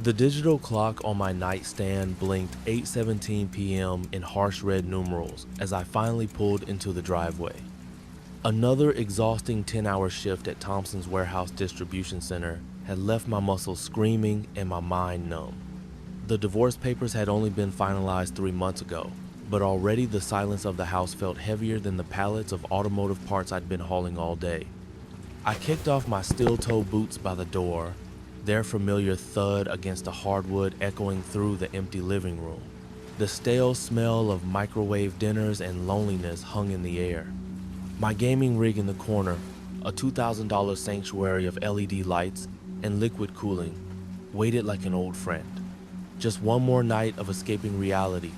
The digital clock on my nightstand blinked 8:17 p.m. in harsh red numerals as I finally pulled into the driveway. Another exhausting 10-hour shift at Thompson's Warehouse Distribution Center had left my muscles screaming and my mind numb. The divorce papers had only been finalized 3 months ago, but already the silence of the house felt heavier than the pallets of automotive parts I'd been hauling all day. I kicked off my steel-toe boots by the door, their familiar thud against the hardwood echoing through the empty living room. The stale smell of microwave dinners and loneliness hung in the air. My gaming rig in the corner, a $2,000 sanctuary of LED lights and liquid cooling, waited like an old friend. Just one more night of escaping reality,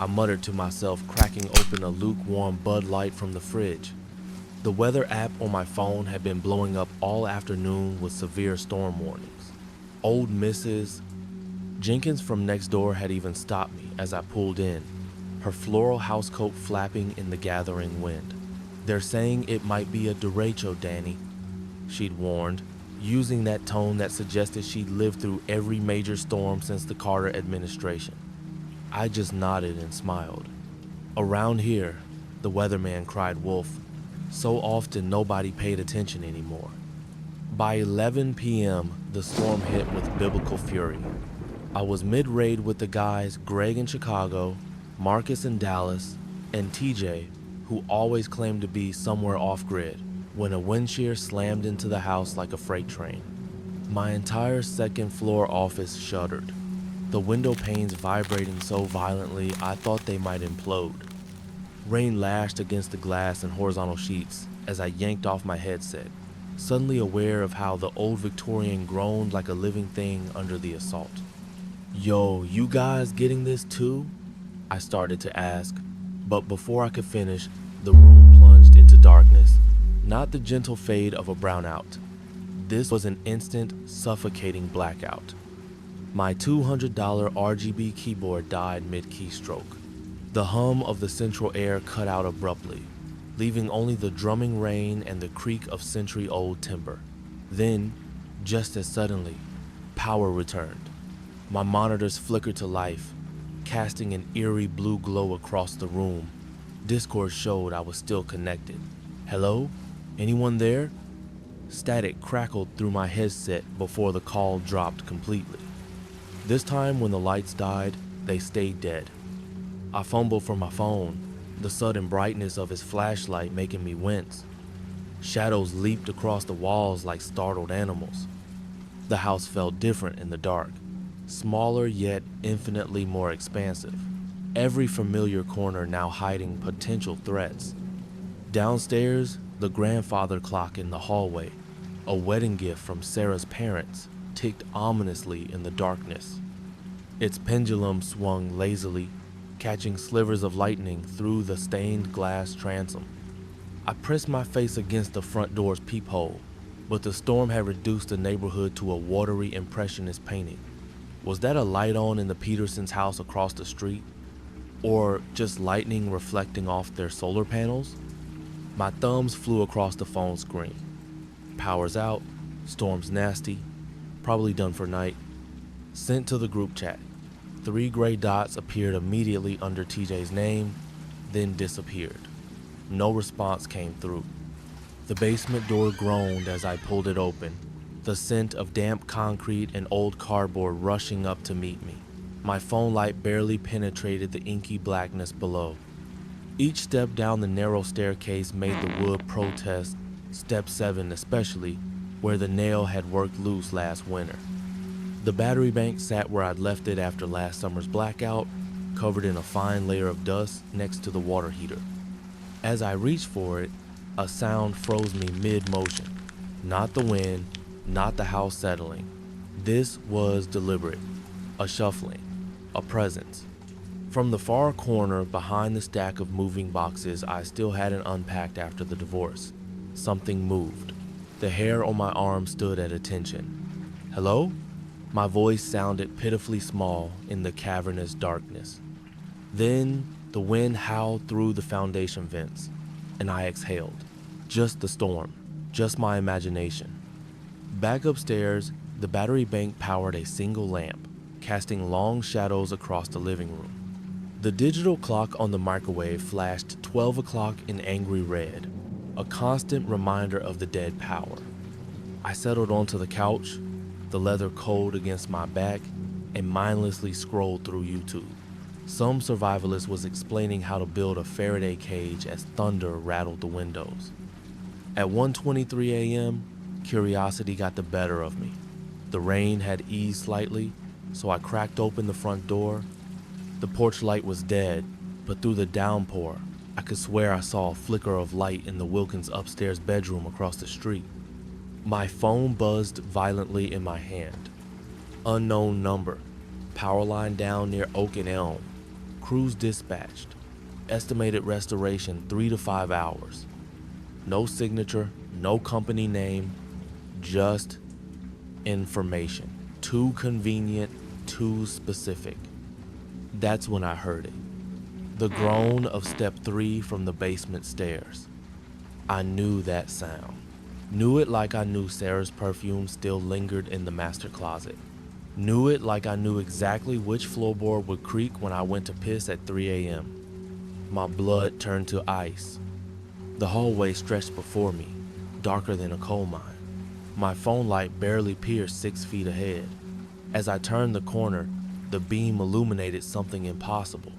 I muttered to myself, cracking open a lukewarm Bud Light from the fridge. The weather app on my phone had been blowing up all afternoon with severe storm warnings. Old Mrs. Jenkins from next door had even stopped me as I pulled in, her floral housecoat flapping in the gathering wind. "They're saying it might be a derecho, Danny," she'd warned, using that tone that suggested she'd lived through every major storm since the Carter administration. I just nodded and smiled. "Around here," the weatherman cried wolf. So often nobody paid attention anymore. By 11 p.m., the storm hit with biblical fury. I was mid-raid with the guys Greg in Chicago, Marcus in Dallas, and TJ, who always claimed to be somewhere off-grid, when a wind shear slammed into the house like a freight train. My entire second-floor office shuddered, the window panes vibrating so violently I thought they might implode. Rain lashed against the glass in horizontal sheets as I yanked off my headset, suddenly aware of how the old Victorian groaned like a living thing under the assault. "Yo, you guys getting this too?" I started to ask, but before I could finish, the room plunged into darkness, not the gentle fade of a brownout. This was an instant, suffocating blackout. My $200 RGB keyboard died mid-keystroke. The hum of the central air cut out abruptly, leaving only the drumming rain and the creak of century-old timber. Then, just as suddenly, power returned. My monitors flickered to life, casting an eerie blue glow across the room. Discord showed I was still connected. "Hello? Anyone there?" Static crackled through my headset before the call dropped completely. This time, when the lights died, they stayed dead. I fumbled for my phone, the sudden brightness of his flashlight making me wince. Shadows leaped across the walls like startled animals. The house felt different in the dark, smaller yet infinitely more expansive, every familiar corner now hiding potential threats. Downstairs, the grandfather clock in the hallway, a wedding gift from Sarah's parents, ticked ominously in the darkness. Its pendulum swung lazily, catching slivers of lightning through the stained glass transom. I pressed my face against the front door's peephole, but the storm had reduced the neighborhood to a watery impressionist painting. Was that a light on in the Petersons' house across the street? Or just lightning reflecting off their solar panels? My thumbs flew across the phone screen. Power's out, storm's nasty, probably done for night. Sent to the group chat. 3 gray dots appeared immediately under TJ's name, then disappeared. No response came through. The basement door groaned as I pulled it open, the scent of damp concrete and old cardboard rushing up to meet me. My phone light barely penetrated the inky blackness below. Each step down the narrow staircase made the wood protest, step 7 especially, where the nail had worked loose last winter. The battery bank sat where I'd left it after last summer's blackout, covered in a fine layer of dust next to the water heater. As I reached for it, a sound froze me mid-motion. Not the wind, not the house settling. This was deliberate. A shuffling, a presence. From the far corner behind the stack of moving boxes I still hadn't unpacked after the divorce, something moved. The hair on my arm stood at attention. "Hello?" My voice sounded pitifully small in the cavernous darkness. Then the wind howled through the foundation vents, and I exhaled. Just the storm, just my imagination. Back upstairs, The battery bank powered a single lamp, casting long shadows across the living room. The digital clock on the microwave flashed 12 o'clock in angry red, a constant reminder of the dead power. I settled onto the couch, the leather cold against my back, and mindlessly scrolled through YouTube. Some survivalist was explaining how to build a Faraday cage as thunder rattled the windows. At 1:23 a.m., curiosity got the better of me. The rain had eased slightly, so I cracked open the front door. The porch light was dead, but through the downpour, I could swear I saw a flicker of light in the Wilkins upstairs bedroom across the street. My phone buzzed violently in my hand. Unknown number, power line down near Oak and Elm, crews dispatched, estimated restoration 3 to 5 hours. No signature, no company name, just information. Too convenient, too specific. That's when I heard it. The groan of step 3 from the basement stairs. I knew that sound. Knew it like I knew Sarah's perfume still lingered in the master closet. Knew it like I knew exactly which floorboard would creak when I went to piss at 3 a.m. My blood turned to ice. The hallway stretched before me, darker than a coal mine. My phone light barely pierced 6 feet ahead. As I turned the corner, the beam illuminated something impossible.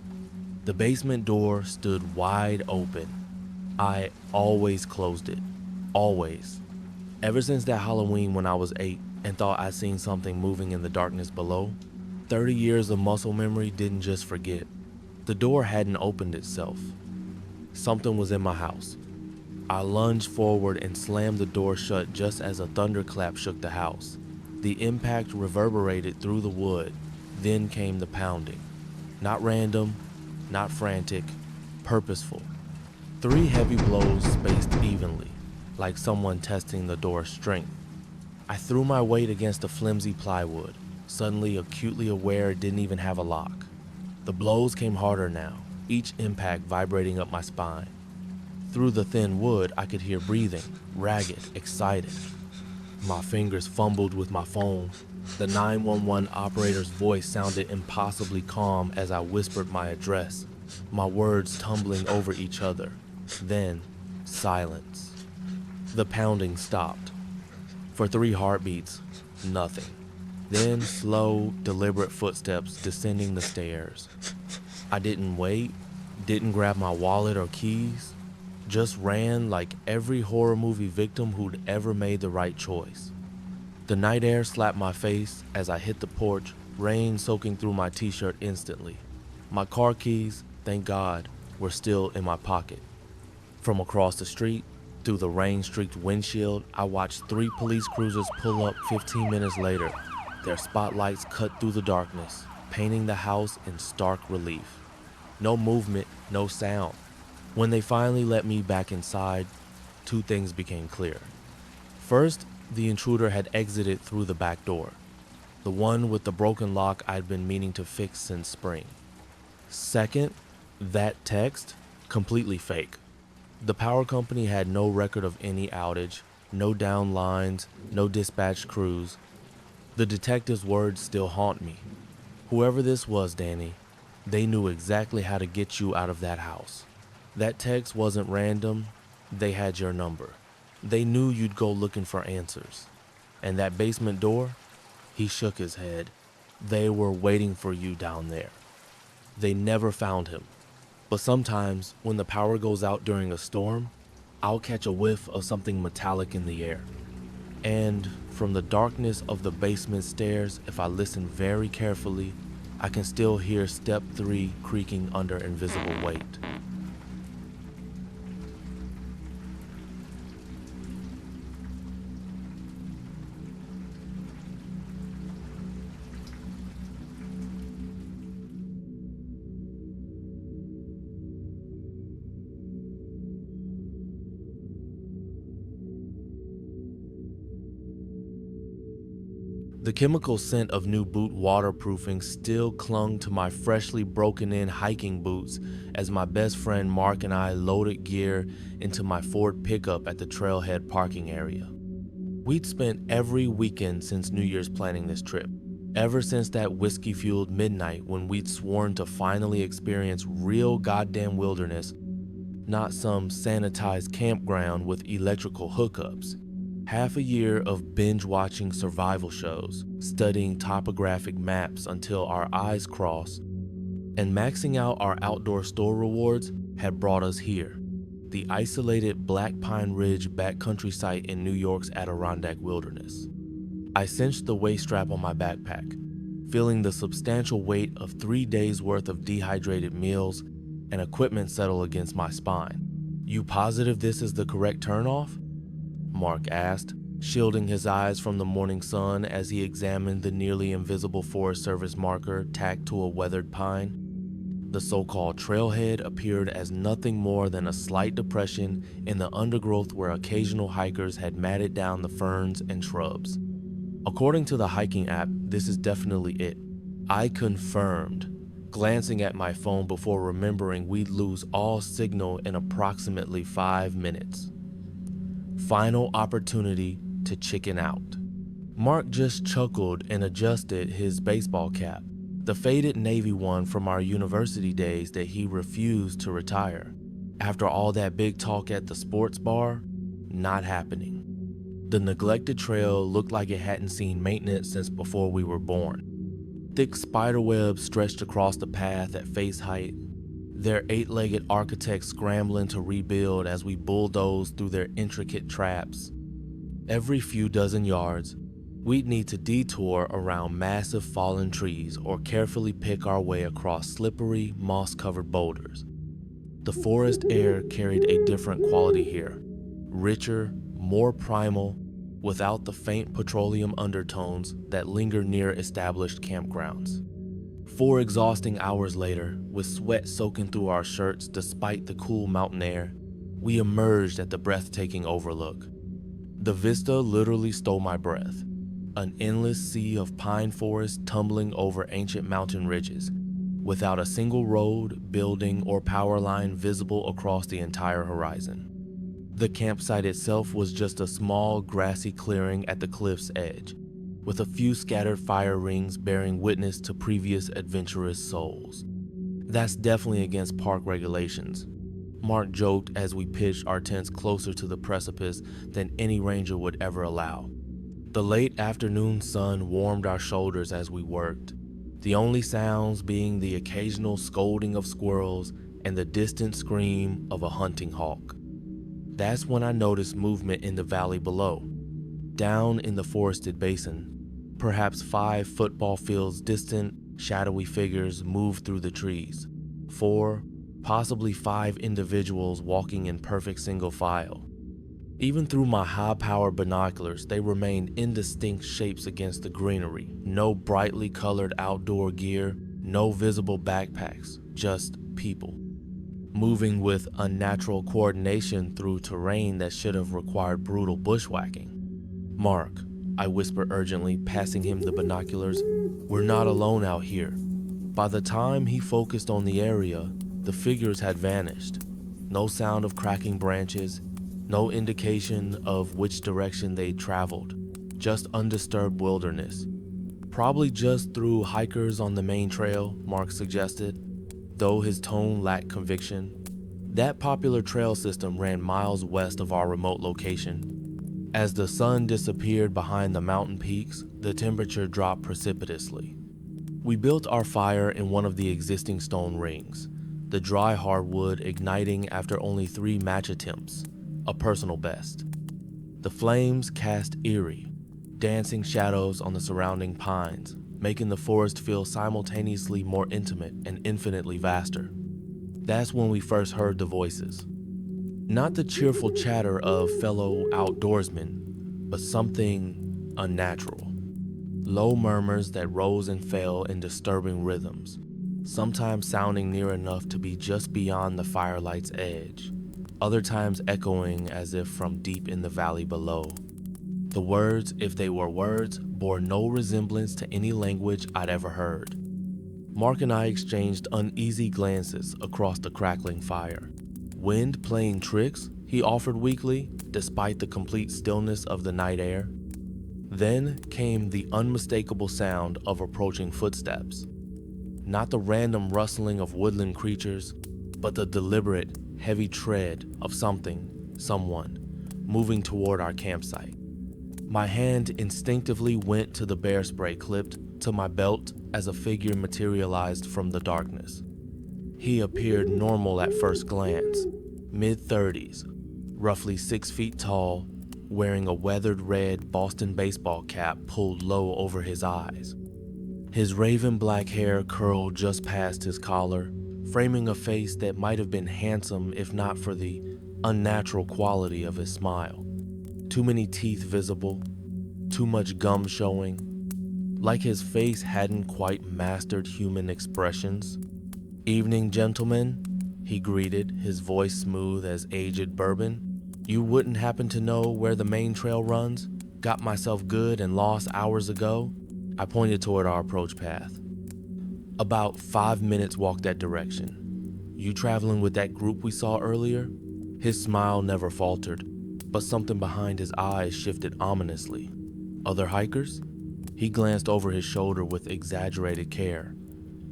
The basement door stood wide open. I always closed it. Always. Ever since that Halloween when I was 8 and thought I'd seen something moving in the darkness below, 30 years of muscle memory didn't just forget. The door hadn't opened itself. Something was in my house. I lunged forward and slammed the door shut just as a thunderclap shook the house. The impact reverberated through the wood. Then came the pounding. Not random, not frantic, purposeful. 3 heavy blows spaced evenly, like someone testing the door's strength. I threw my weight against the flimsy plywood, suddenly acutely aware it didn't even have a lock. The blows came harder now, each impact vibrating up my spine. Through the thin wood, I could hear breathing, ragged, excited. My fingers fumbled with my phone. The 911 operator's voice sounded impossibly calm as I whispered my address, my words tumbling over each other. Then, silence. The pounding stopped. For 3 heartbeats, nothing. Then slow, deliberate footsteps descending the stairs. I didn't wait, didn't grab my wallet or keys, just ran like every horror movie victim who'd ever made the right choice. The night air slapped my face as I hit the porch, rain soaking through my t-shirt instantly. My car keys, thank God, were still in my pocket. From across the street, through the rain-streaked windshield, I watched 3 police cruisers pull up 15 minutes later. Their spotlights cut through the darkness, painting the house in stark relief. No movement, no sound. When they finally let me back inside, 2 things became clear. First, the intruder had exited through the back door, the one with the broken lock I'd been meaning to fix since spring. Second, that text, completely fake. The power company had no record of any outage, no down lines, no dispatched crews. The detective's words still haunt me. Whoever this was, Danny, they knew exactly how to get you out of that house. That text wasn't random. They had your number. They knew you'd go looking for answers. And that basement door? He shook his head. They were waiting for you down there. They never found him. But sometimes, when the power goes out during a storm, I'll catch a whiff of something metallic in the air. And from the darkness of the basement stairs, if I listen very carefully, I can still hear step 3 creaking under invisible weight. The chemical scent of new boot waterproofing still clung to my freshly broken in hiking boots as my best friend Mark and I loaded gear into my Ford pickup at the trailhead parking area. We'd spent every weekend since New Year's planning this trip, ever since that whiskey-fueled midnight when we'd sworn to finally experience real goddamn wilderness, not some sanitized campground with electrical hookups. Half a year of binge-watching survival shows, studying topographic maps until our eyes crossed, and maxing out our outdoor store rewards had brought us here, the isolated Black Pine Ridge backcountry site in New York's Adirondack wilderness. I cinched the waist strap on my backpack, feeling the substantial weight of 3 days' worth of dehydrated meals and equipment settle against my spine. "You positive this is the correct turnoff?" Mark asked, shielding his eyes from the morning sun as he examined the nearly invisible Forest Service marker tacked to a weathered pine. The so-called trailhead appeared as nothing more than a slight depression in the undergrowth where occasional hikers had matted down the ferns and shrubs. According to the hiking app, this is definitely it. I confirmed, glancing at my phone before remembering we'd lose all signal in approximately 5 minutes. Final opportunity to chicken out. Mark just chuckled and adjusted his baseball cap, the faded navy one from our university days that he refused to retire. After all that big talk at the sports bar, not happening. The neglected trail looked like it hadn't seen maintenance since before we were born. Thick spiderwebs stretched across the path at face height, their 8-legged architects scrambling to rebuild as we bulldozed through their intricate traps. Every few dozen yards, we'd need to detour around massive fallen trees or carefully pick our way across slippery, moss-covered boulders. The forest air carried a different quality here, richer, more primal, without the faint petroleum undertones that linger near established campgrounds. 4 exhausting hours later, with sweat soaking through our shirts despite the cool mountain air, we emerged at the breathtaking overlook. The vista literally stole my breath, an endless sea of pine forest tumbling over ancient mountain ridges, without a single road, building, or power line visible across the entire horizon. The campsite itself was just a small, grassy clearing at the cliff's edge, with a few scattered fire rings bearing witness to previous adventurous souls. "That's definitely against park regulations," Mark joked as we pitched our tents closer to the precipice than any ranger would ever allow. The late afternoon sun warmed our shoulders as we worked, the only sounds being the occasional scolding of squirrels and the distant scream of a hunting hawk. That's when I noticed movement in the valley below. Down in the forested basin, perhaps 5 football fields distant, shadowy figures moved through the trees. 4, possibly 5 individuals walking in perfect single file. Even through my high-powered binoculars, they remained indistinct shapes against the greenery. No brightly colored outdoor gear, no visible backpacks, just people, moving with unnatural coordination through terrain that should have required brutal bushwhacking. "Mark," I whispered urgently, passing him the binoculars, "we're not alone out here." By the time he focused on the area, the figures had vanished. No sound of cracking branches, no indication of which direction they traveled, just undisturbed wilderness. "Probably just through hikers on the main trail," Mark suggested, though his tone lacked conviction. That popular trail system ran miles west of our remote location. As the sun disappeared behind the mountain peaks, the temperature dropped precipitously. We built our fire in one of the existing stone rings, the dry hardwood igniting after only 3 match attempts, a personal best. The flames cast eerie, dancing shadows on the surrounding pines, making the forest feel simultaneously more intimate and infinitely vaster. That's when we first heard the voices. Not the cheerful chatter of fellow outdoorsmen, but something unnatural. Low murmurs that rose and fell in disturbing rhythms, sometimes sounding near enough to be just beyond the firelight's edge, other times echoing as if from deep in the valley below. The words, if they were words, bore no resemblance to any language I'd ever heard. Mark and I exchanged uneasy glances across the crackling fire. "Wind playing tricks?" he offered weakly, despite the complete stillness of the night air. Then came the unmistakable sound of approaching footsteps. Not the random rustling of woodland creatures, but the deliberate, heavy tread of someone, moving toward our campsite. My hand instinctively went to the bear spray clipped to my belt as a figure materialized from the darkness. He appeared normal at first glance, mid-30s, roughly 6 feet tall, wearing a weathered red Boston baseball cap pulled low over his eyes. His raven black hair curled just past his collar, framing a face that might have been handsome if not for the unnatural quality of his smile. Too many teeth visible, too much gum showing, like his face hadn't quite mastered human expressions. "Evening, gentlemen," he greeted, his voice smooth as aged bourbon. "You wouldn't happen to know where the main trail runs? Got myself good and lost hours ago?" I pointed toward our approach path. "About 5 minutes walk that direction. You traveling with that group we saw earlier?" His smile never faltered, but something behind his eyes shifted ominously. "Other hikers?" He glanced over his shoulder with exaggerated care.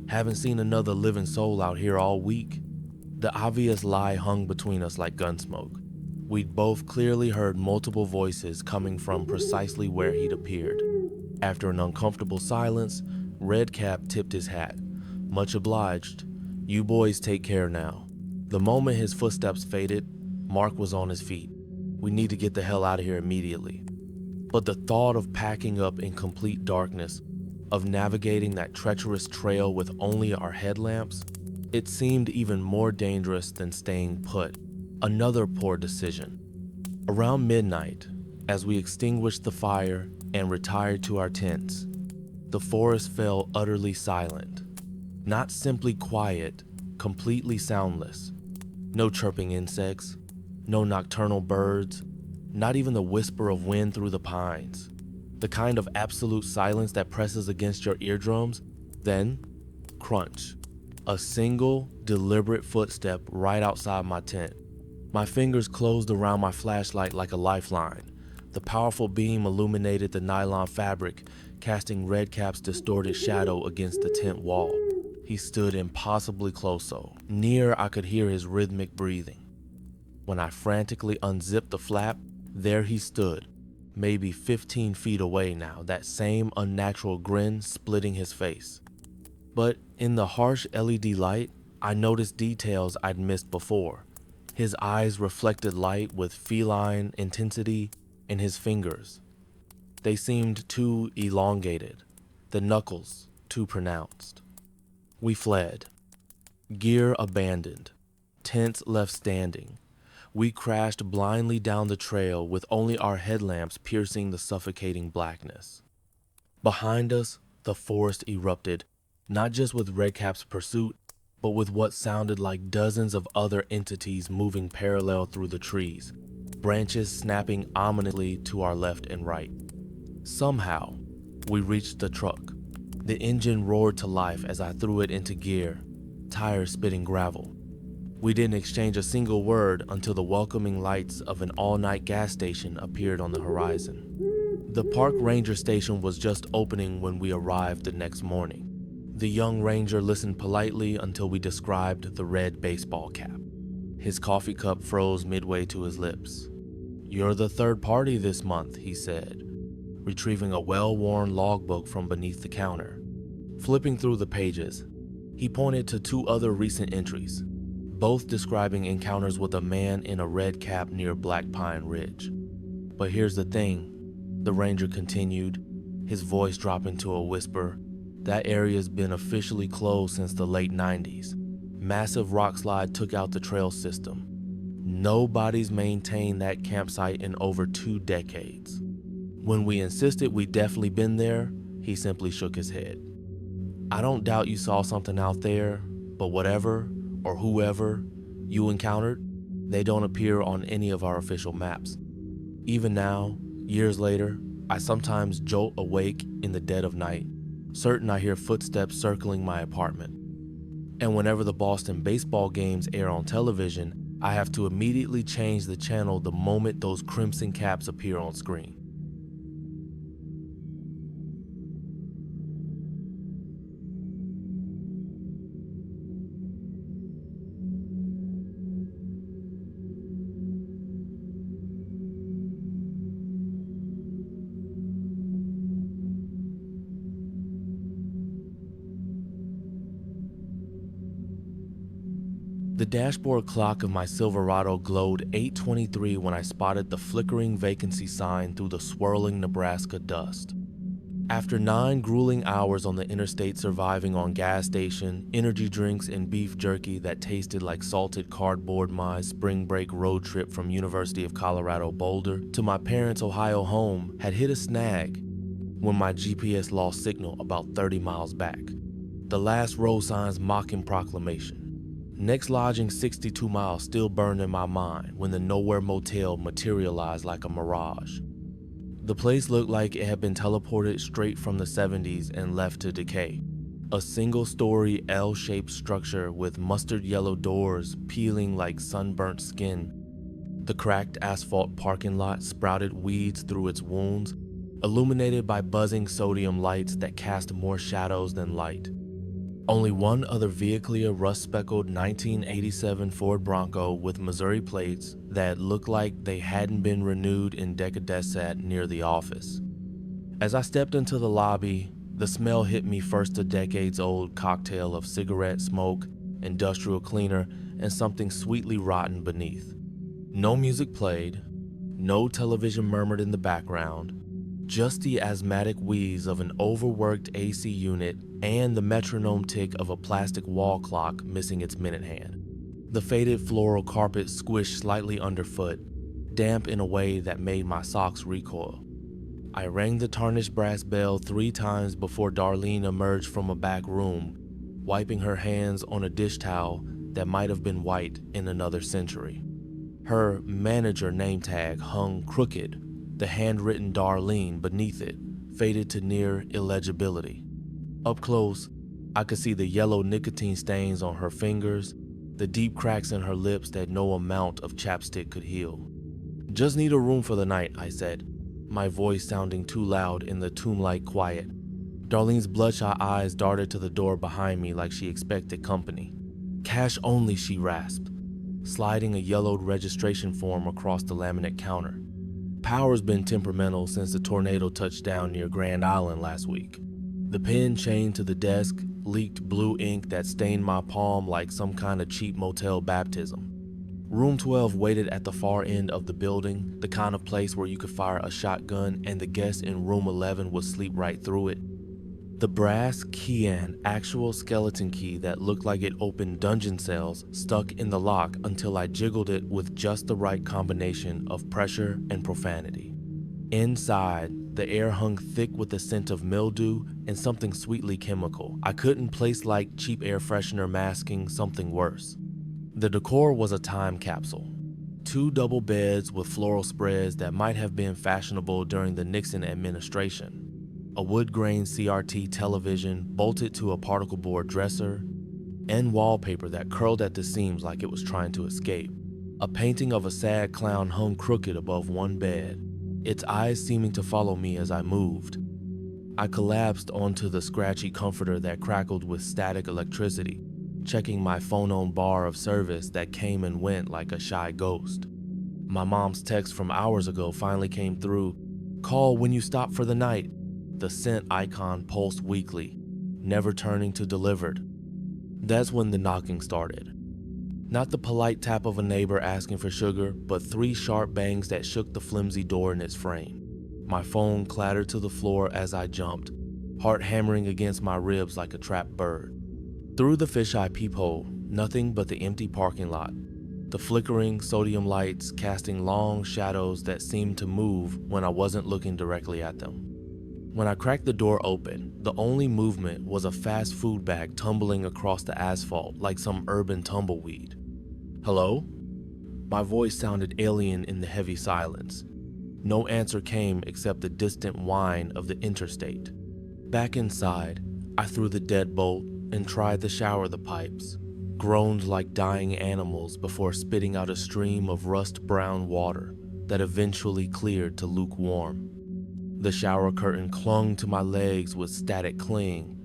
"Haven't seen another living soul out here all week." The obvious lie hung between us like gunsmoke. We'd both clearly heard multiple voices coming from precisely where he'd appeared. After an uncomfortable silence, Redcap tipped his hat. "Much obliged. You boys take care now." The moment his footsteps faded, Mark was on his feet. "We need to get the hell out of here immediately." But the thought of packing up in complete darkness, of navigating that treacherous trail with only our headlamps, it seemed even more dangerous than staying put. Another poor decision. Around midnight, as we extinguished the fire and retired to our tents, the forest fell utterly silent. Not simply quiet, completely soundless. No chirping insects, no nocturnal birds, not even the whisper of wind through the pines. The kind of absolute silence that presses against your eardrums. Then, crunch. A single, deliberate footstep right outside my tent. My fingers closed around my flashlight like a lifeline. The powerful beam illuminated the nylon fabric, casting Redcap's distorted shadow against the tent wall. He stood impossibly close, so near I could hear his rhythmic breathing. When I frantically unzipped the flap, there he stood, maybe 15 feet away now, that same unnatural grin splitting his face. But in the harsh LED light, I noticed details I'd missed before. His eyes reflected light with feline intensity, and his fingers. They seemed too elongated, the knuckles too pronounced. We fled. Gear abandoned, tents left standing. We crashed blindly down the trail with only our headlamps piercing the suffocating blackness. Behind us, the forest erupted, not just with Redcap's pursuit, but with what sounded like dozens of other entities moving parallel through the trees, branches snapping ominously to our left and right. Somehow, we reached the truck. The engine roared to life as I threw it into gear, tires spitting gravel. We didn't exchange a single word until the welcoming lights of an all-night gas station appeared on the horizon. The park ranger station was just opening when we arrived the next morning. The young ranger listened politely until we described the red baseball cap. His coffee cup froze midway to his lips. "You're the third party this month," he said, retrieving a well-worn logbook from beneath the counter. Flipping through the pages, he pointed to 2 other recent entries, both describing encounters with a man in a red cap near Black Pine Ridge. "But here's the thing," the ranger continued, his voice dropping to a whisper. "That area's been officially closed since the late 90s. Massive rock slide took out the trail system. Nobody's maintained that campsite in over 2 decades. When we insisted we'd definitely been there, he simply shook his head. I don't doubt you saw something out there, but whatever or whoever you encountered, they don't appear on any of our official maps. Even now, years later, I sometimes jolt awake in the dead of night, certain I hear footsteps circling my apartment. And whenever the Boston baseball games air on television, I have to immediately change the channel the moment those crimson caps appear on screen." The dashboard clock of my Silverado glowed 8:23 when I spotted the flickering vacancy sign through the swirling Nebraska dust. After 9 grueling hours on the interstate surviving on gas station, energy drinks, and beef jerky that tasted like salted cardboard, my spring break road trip from University of Colorado Boulder to my parents' Ohio home had hit a snag when my GPS lost signal about 30 miles back. The last road sign's mocking proclamation. Next lodging 62 miles still burned in my mind when the Nowhere Motel materialized like a mirage. The place looked like it had been teleported straight from the 70s and left to decay. A single-story L-shaped structure with mustard yellow doors peeling like sunburnt skin. The cracked asphalt parking lot sprouted weeds through its wounds, illuminated by buzzing sodium lights that cast more shadows than light. Only one other vehicle, a rust-speckled 1987 Ford Bronco with Missouri plates that looked like they hadn't been renewed in decadescent near the office. As I stepped into the lobby, the smell hit me first, a decades-old cocktail of cigarette smoke, industrial cleaner, and something sweetly rotten beneath. No music played, no television murmured in the background, just the asthmatic wheeze of an overworked AC unit and the metronome tick of a plastic wall clock missing its minute hand. The faded floral carpet squished slightly underfoot, damp in a way that made my socks recoil. I rang the tarnished brass bell 3 times before Darlene emerged from a back room, wiping her hands on a dish towel that might have been white in another century. Her manager name tag hung crooked, the handwritten Darlene beneath it faded to near illegibility. Up close, I could see the yellow nicotine stains on her fingers, the deep cracks in her lips that no amount of chapstick could heal. "Just need a room for the night," I said, my voice sounding too loud in the tomb-like quiet. Darlene's bloodshot eyes darted to the door behind me like she expected company. "Cash only," she rasped, sliding a yellowed registration form across the laminate counter. "Power's been temperamental since the tornado touched down near Grand Island last week." The pen chained to the desk leaked blue ink that stained my palm like some kind of cheap motel baptism. Room 12 waited at the far end of the building, the kind of place where you could fire a shotgun and the guest in room 11 would sleep right through it. The brass key, an actual skeleton key that looked like it opened dungeon cells, stuck in the lock until I jiggled it with just the right combination of pressure and profanity. Inside, the air hung thick with the scent of mildew and something sweetly chemical. I couldn't place like cheap air freshener masking something worse. The decor was a time capsule. 2 double beds with floral spreads that might have been fashionable during the Nixon administration. A wood-grain CRT television bolted to a particle board dresser, and wallpaper that curled at the seams like it was trying to escape. A painting of a sad clown hung crooked above one bed, its eyes seeming to follow me as I moved. I collapsed onto the scratchy comforter that crackled with static electricity, checking my phone-on bar of service that came and went like a shy ghost. My mom's text from hours ago finally came through. "Call when you stop for the night." The sent icon pulsed weakly, never turning to delivered. That's when the knocking started. Not the polite tap of a neighbor asking for sugar, but 3 sharp bangs that shook the flimsy door in its frame. My phone clattered to the floor as I jumped, heart hammering against my ribs like a trapped bird. Through the fisheye peephole, nothing but the empty parking lot. The flickering sodium lights casting long shadows that seemed to move when I wasn't looking directly at them. When I cracked the door open, the only movement was a fast food bag tumbling across the asphalt like some urban tumbleweed. "Hello?" My voice sounded alien in the heavy silence. No answer came except the distant whine of the interstate. Back inside, I threw the deadbolt and tried to shower the pipes, groaned like dying animals before spitting out a stream of rust-brown water that eventually cleared to lukewarm. The shower curtain clung to my legs with static cling.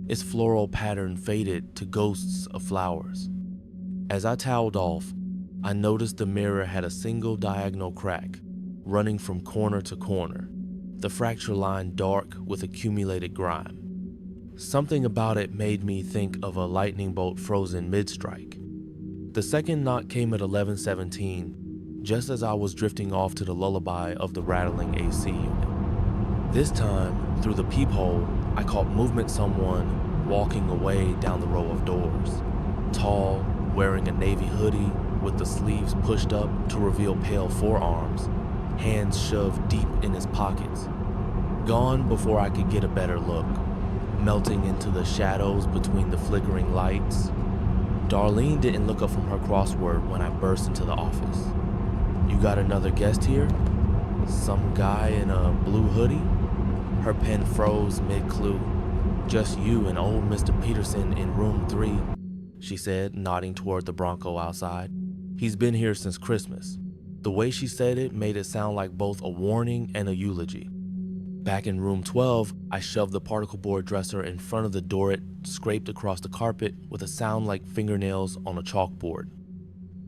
Its floral pattern faded to ghosts of flowers. As I toweled off, I noticed the mirror had a single diagonal crack, running from corner to corner, the fracture line dark with accumulated grime. Something about it made me think of a lightning bolt frozen mid-strike. The second knock came at 11:17, just as I was drifting off to the lullaby of the rattling AC unit. This time, through the peephole, I caught movement, someone walking away down the row of doors. Tall, wearing a navy hoodie with the sleeves pushed up to reveal pale forearms, hands shoved deep in his pockets. Gone before I could get a better look, melting into the shadows between the flickering lights. Darlene didn't look up from her crossword when I burst into the office. "You got another guest here? Some guy in a blue hoodie?" Her pen froze mid-clue. "Just you and old Mr. Peterson in room 3, she said, nodding toward the Bronco outside. "He's been here since Christmas." The way she said it made it sound like both a warning and a eulogy. Back in room 12, I shoved the particle board dresser in front of the door. It scraped across the carpet with a sound like fingernails on a chalkboard.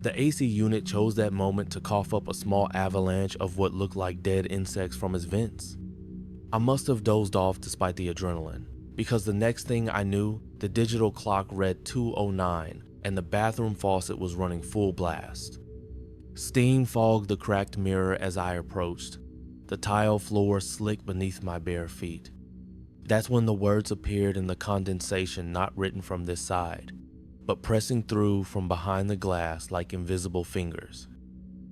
The AC unit chose that moment to cough up a small avalanche of what looked like dead insects from its vents. I must have dozed off despite the adrenaline, because the next thing I knew, the digital clock read 2:09 and the bathroom faucet was running full blast. Steam fogged the cracked mirror as I approached, the tile floor slick beneath my bare feet. That's when the words appeared in the condensation not written from this side, but pressing through from behind the glass like invisible fingers.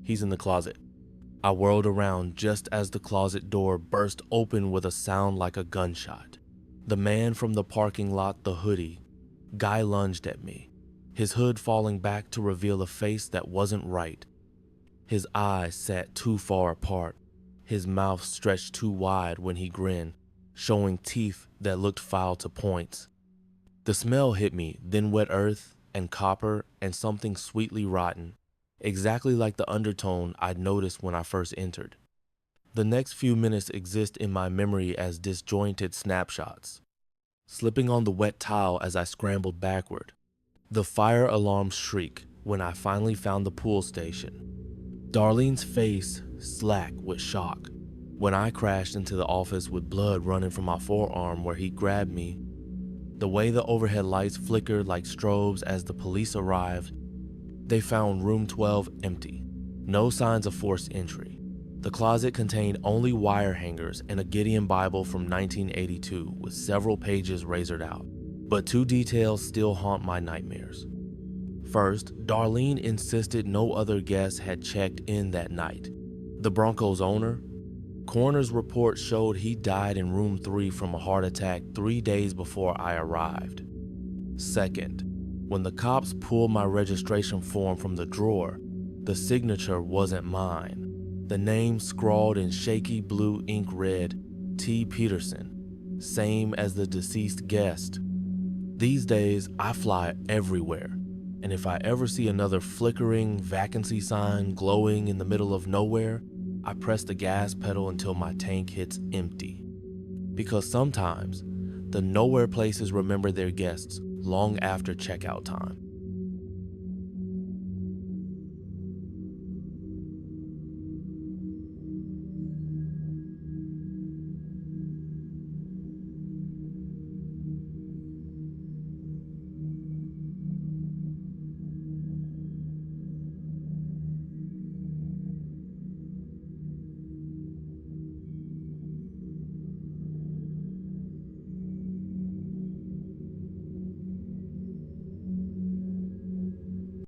"He's in the closet." I whirled around just as the closet door burst open with a sound like a gunshot. The man from the parking lot, the hoodie, Guy lunged at me, his hood falling back to reveal a face that wasn't right. His eyes sat too far apart, his mouth stretched too wide when he grinned, showing teeth that looked foul to points. The smell hit me, then wet earth and copper and something sweetly rotten, exactly like the undertone I'd noticed when I first entered. The next few minutes exist in my memory as disjointed snapshots, slipping on the wet tile as I scrambled backward. The fire alarm shriek when I finally found the pool station. Darlene's face slack with shock when I crashed into the office with blood running from my forearm where he grabbed me. The way the overhead lights flickered like strobes as the police arrived. They found room 12 empty, no signs of forced entry. The closet contained only wire hangers and a Gideon Bible from 1982 with several pages razored out. But two details still haunt my nightmares. First, Darlene insisted no other guests had checked in that night. The Bronco's owner? Coroner's report showed he died in room 3 from a heart attack 3 days before I arrived. Second, when the cops pulled my registration form from the drawer, the signature wasn't mine. The name scrawled in shaky blue ink read, T. Peterson, same as the deceased guest. These days, I fly everywhere, and if I ever see another flickering vacancy sign glowing in the middle of nowhere, I press the gas pedal until my tank hits empty. Because sometimes, the nowhere places remember their guests long after checkout time.